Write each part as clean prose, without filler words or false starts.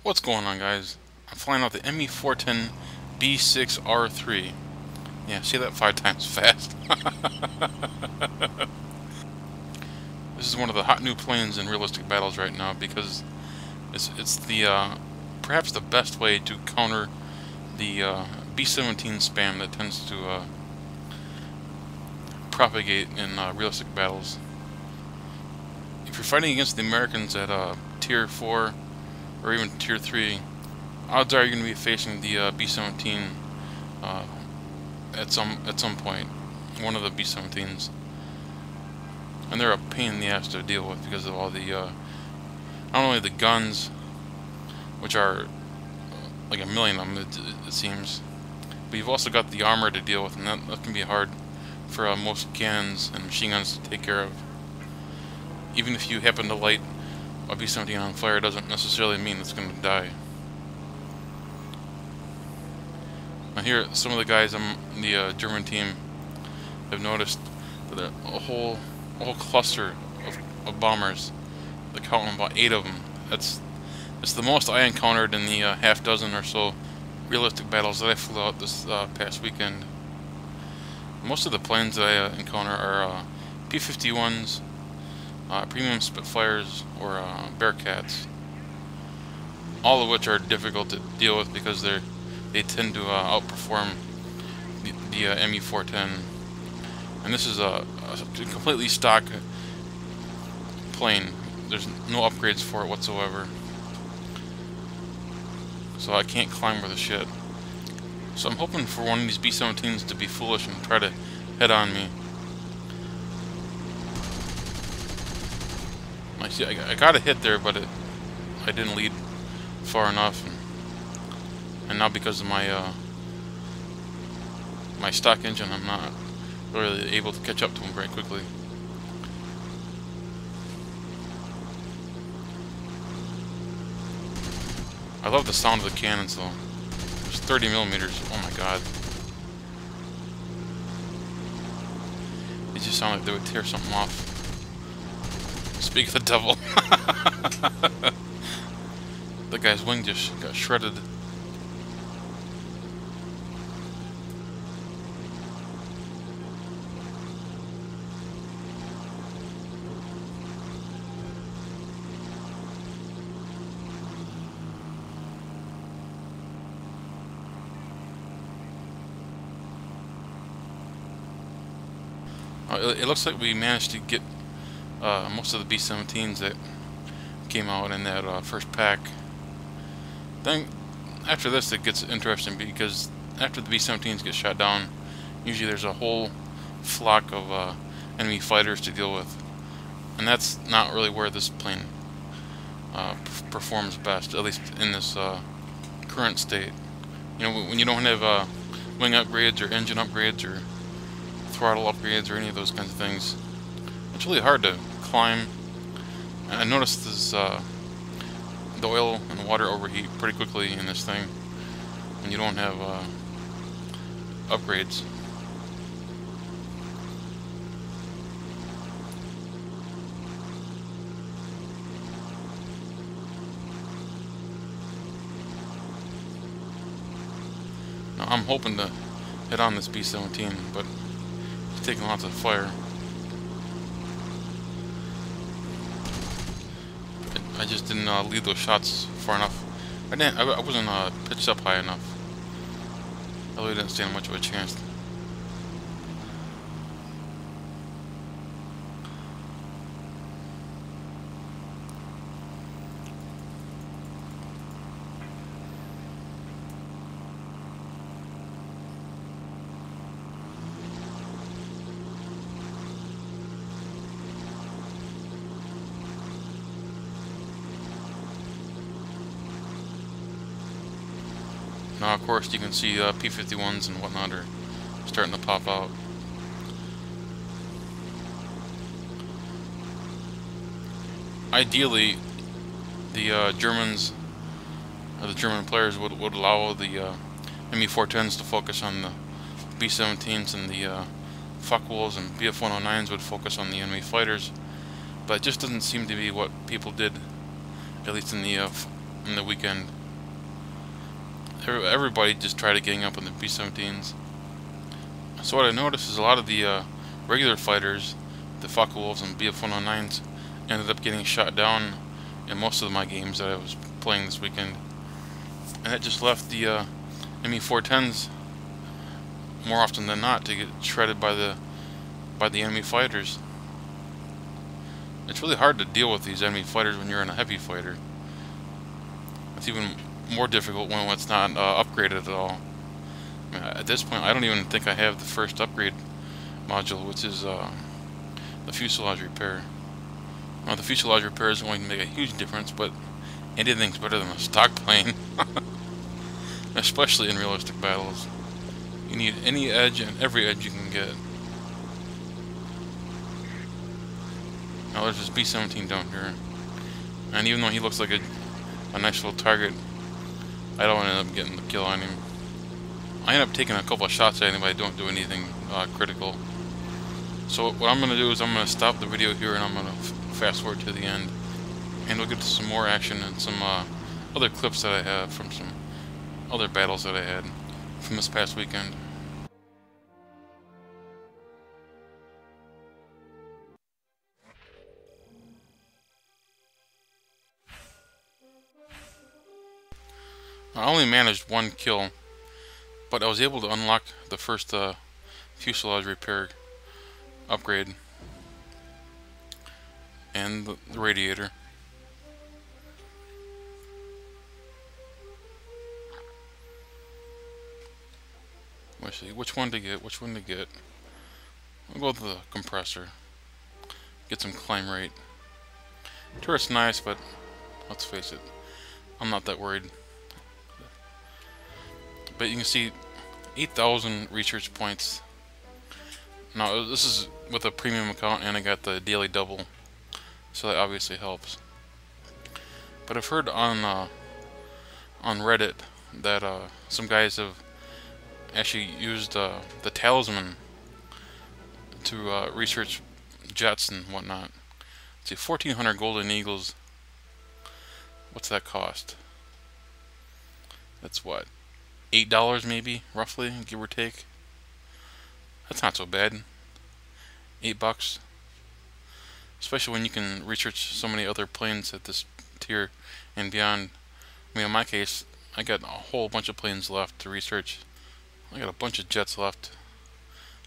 What's going on, guys? I'm flying out the ME410 B-6 R3. Yeah, say that 5 times fast. This is one of the hot new planes in realistic battles right now because it's the perhaps the best way to counter the B-17 spam that tends to propagate in realistic battles. If you're fighting against the Americans at Tier 4 or even Tier 3, odds are you're going to be facing the B-17 at some point, one of the B-17s, and they're a pain in the ass to deal with because of all the not only the guns, which are like a million of them, it seems, but you've also got the armor to deal with, and that can be hard for most cannons and machine guns to take care of. Even if you happen to light a B-17 on fire, doesn't necessarily mean it's going to die. Now here, some of the guys on the German team have noticed that a whole cluster of bombers. They're counting about 8 of them. It's the most I encountered in the half dozen or so realistic battles that I flew out this past weekend. Most of the planes that I encounter are P-51s, premium Spitfires, or Bearcats. All of which are difficult to deal with because they tend to outperform the ME410. And this is a completely stock plane. There's no upgrades for it whatsoever. So I can't climb with the shit. So I'm hoping for one of these B-17s to be foolish and try to head on me. I see, I got a hit there, but I didn't lead far enough. And now because of my my stock engine, I'm not really able to catch up to him very quickly. I love the sound of the cannons though. There's 30 millimeters. Oh my god. They just sound like they would tear something off. Speak of the devil. The guy's wing just got shredded. It looks like we managed to get most of the B-17s that came out in that first pack. Then after this it gets interesting because after the B-17s get shot down, usually there's a whole flock of enemy fighters to deal with, and that's not really where this plane performs best, at least in this current state. You know, when you don't have wing upgrades or engine upgrades or throttle upgrades or any of those kinds of things, it's really hard to climb. And I noticed this the oil and the water overheat pretty quickly in this thing when you don't have upgrades. Now I'm hoping to hit on this B-17, but it's taking lots of fire. I just didn't lead those shots far enough. I wasn't pitched up high enough. I really didn't stand much of a chance. Now, of course, you can see P-51s and whatnot are starting to pop out. Ideally, the Germans, or the German players, would allow the ME-410s to focus on the B-17s, and the Focke-Wulfs and BF-109s would focus on the enemy fighters. But it just doesn't seem to be what people did, at least in the in the weekend. Everybody just tried getting up on the B-17s. So what I noticed is a lot of the regular fighters, the Focke-Wulfs and BF-109s, ended up getting shot down in most of my games that I was playing this weekend. And that just left the ME-410s more often than not to get shredded by the enemy fighters. It's really hard to deal with these enemy fighters when you're in a heavy fighter. It's even more difficult when it's not upgraded at all. I mean, at this point, I don't even think I have the first upgrade module, which is the fuselage repair. Now, the fuselage repair isn't going to make a huge difference, but anything's better than a stock plane. Especially in realistic battles. You need any edge and every edge you can get. Now there's this B-17 down here. And even though he looks like a nice little target, I don't end up getting the kill on him. I end up taking a couple of shots at him, but I don't do anything critical. So what I'm going to do is I'm going to stop the video here and I'm going to fast forward to the end. And we'll get to some more action and some other clips that I have from some other battles that I had from this past weekend. I only managed one kill, but I was able to unlock the first fuselage repair upgrade and the radiator. Let's see which one to get. I'll go with the compressor. Get some climb rate. Turret's nice, but let's face it, I'm not that worried. But you can see 8,000 research points. Now this is with a premium account and I got the daily double, so that obviously helps. But I've heard on Reddit that some guys have actually used the talisman to research jets and whatnot. Let's see, 1,400 golden eagles. What's that cost? That's what, $8 maybe, roughly, give or take. That's not so bad. $8, especially when you can research so many other planes at this tier and beyond. I mean, in my case, I got a whole bunch of planes left to research. I got a bunch of jets left.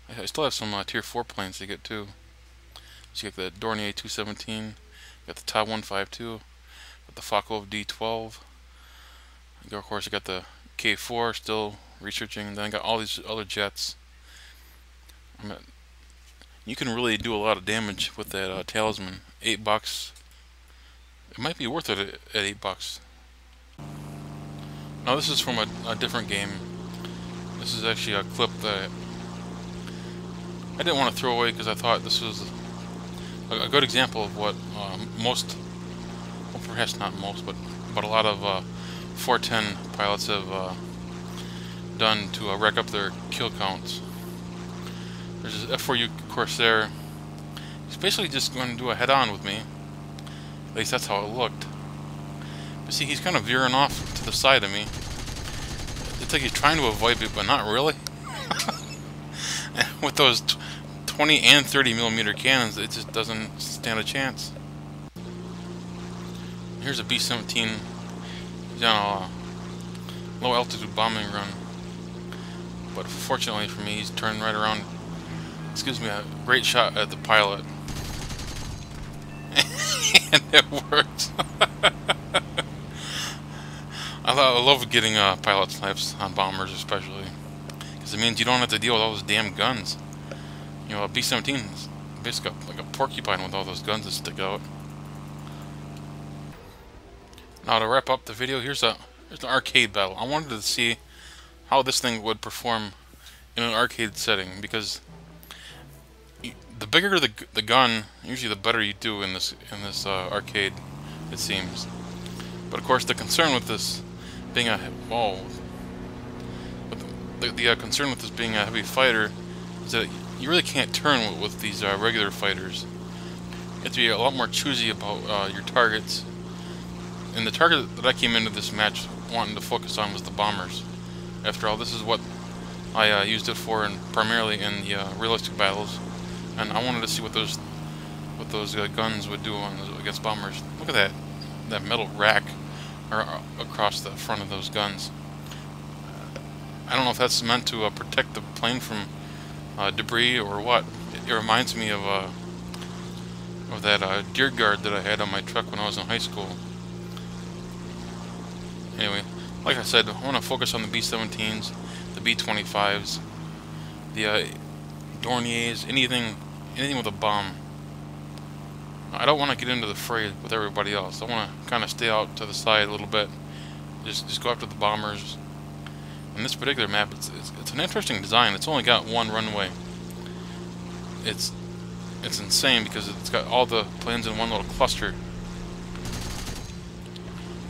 I still have some tier 4 planes to get too. So you got the Dornier 217, got the Ta 152, got the Focke-Wulf D12. Of course, I got the K4 still researching, and then I got all these other jets. You can really do a lot of damage with that talisman. $8. It might be worth it at $8. Now this is from a different game. This is actually a clip that I didn't want to throw away because I thought this was a good example of what most, well, perhaps not most, but a lot of 410 pilots have done to rack up their kill counts. There's this F4U Corsair. He's basically just going to do a head-on with me. At least that's how it looked. But see, he's kind of veering off to the side of me. It's like he's trying to avoid me, but not really. With those 20 and 30 millimeter cannons, it just doesn't stand a chance. Here's a B-17. He's on a low altitude bombing run. But fortunately for me, he's turned right around. This gives me a great shot at the pilot. And it worked. I love getting pilot snipes on bombers, especially because it means you don't have to deal with all those damn guns. You know, a B-17 is basically like a porcupine with all those guns that stick out. Now to wrap up the video, here's an arcade battle. I wanted to see how this thing would perform in an arcade setting, because the bigger the gun, usually the better you do in this arcade, it seems. But of course, the concern with this being a concern with this being a heavy fighter is that you really can't turn with these regular fighters. You have to be a lot more choosy about your targets, And the target that I came into this match wanting to focus on was the bombers. After all, this is what I used it for, and primarily in the realistic battles. And I wanted to see what those guns would do against bombers. Look at that metal rack across the front of those guns. I don't know if that's meant to protect the plane from debris or what. It reminds me of that deer guard that I had on my truck when I was in high school. Anyway, like I said, I want to focus on the B-17s, the B-25s, the Dorniers, anything with a bomb. I don't want to get into the fray with everybody else. I want to kind of stay out to the side a little bit. Just go after the bombers. In this particular map, it's an interesting design. It's only got one runway. It's insane because it's got all the planes in one little cluster.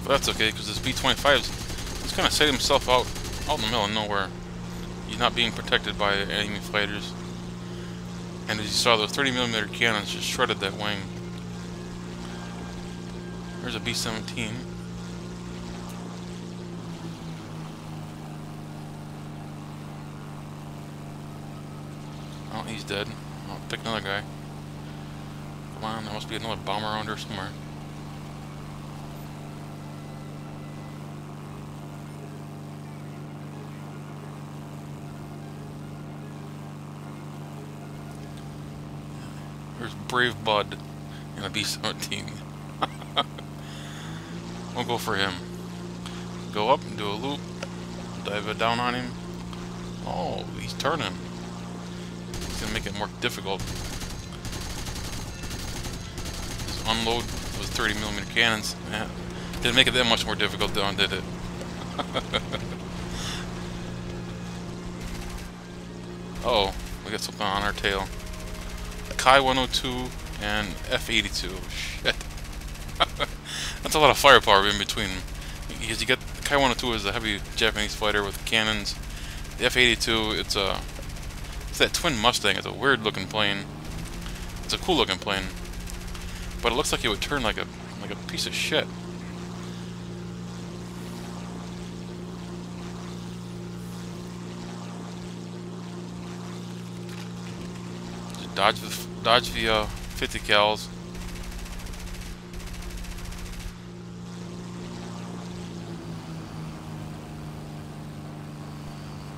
But that's okay, because this B-25 he's kind of set himself out in the middle of nowhere. He's not being protected by enemy fighters. And as you saw, those 30mm cannons just shredded that wing. There's a B-17. Oh, he's dead. I'll pick another guy. Come on, there must be another bomber around here somewhere. There's Brave Bud in a B-17. We'll go for him. Go up and do a loop. Dive it down on him. Oh, he's turning. He's gonna make it more difficult. Just unload those 30mm cannons. Yeah. Didn't make it that much more difficult though, did it? Oh, we got something on our tail. Kai 102 and F82. Shit. That's a lot of firepower in between. Because you get the Kai 102 is a heavy Japanese fighter with cannons. The F82, it's that twin Mustang. It's a weird looking plane. It's a cool looking plane, but it looks like it would turn like a piece of shit. Just dodge the 50 cals.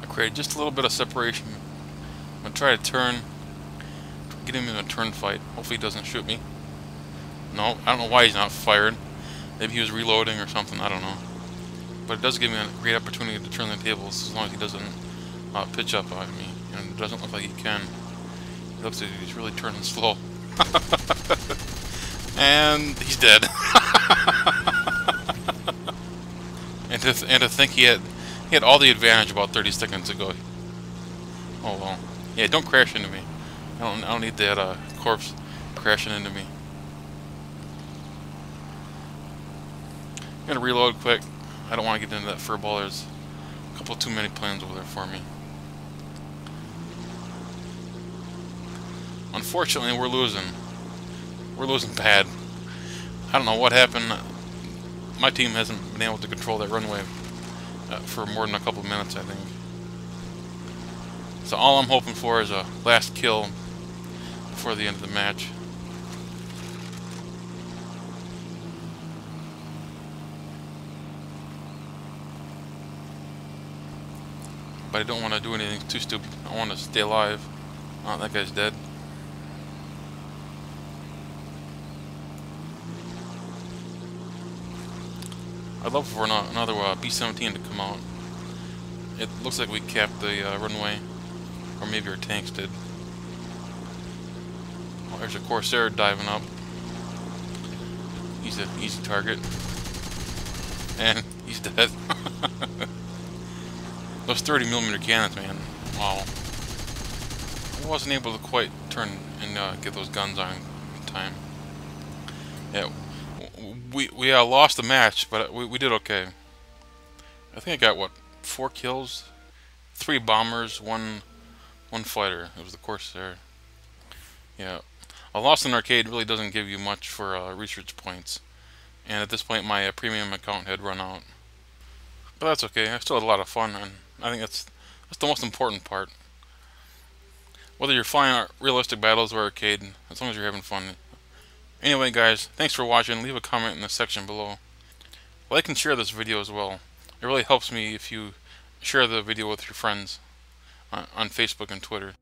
I created just a little bit of separation. I'm gonna try to turn, get him in a turn fight. Hopefully he doesn't shoot me. No, I don't know why he's not fired. Maybe he was reloading or something, I don't know. But it does give me a great opportunity to turn the tables as long as he doesn't pitch up on me. And it doesn't look like he can. It looks like he's really turning slow. And he's dead. and to think he had all the advantage about 30 seconds ago. Oh well. Yeah, don't crash into me. I don't need that corpse crashing into me. I'm gonna reload quick. I don't want to get into that furball. There's a couple too many planes over there for me. Unfortunately, we're losing. We're losing bad. I don't know what happened. My team hasn't been able to control that runway for more than a couple minutes, I think. So all I'm hoping for is a last kill before the end of the match. But I don't want to do anything too stupid. I want to stay alive. Oh, that guy's dead. I'd love for another B-17 to come out. It looks like we capped the runway. Or maybe our tanks did. Oh, there's a Corsair diving up. He's an easy target. And he's dead. Those 30mm cannons, man. Wow. I wasn't able to quite turn and get those guns on in time. Yeah, we lost the match, but we did okay. I think I got, what, 4 kills? 3 bombers, one fighter. It was the Corsair. Yeah. A loss in arcade really doesn't give you much for research points. and at this point my premium account had run out. But that's okay. I still had a lot of fun, and I think that's the most important part. Whether you're flying realistic battles or arcade, as long as you're having fun. Anyway, guys, thanks for watching. Leave a comment in the section below. Like and share this video as well. It really helps me if you share the video with your friends on Facebook and Twitter.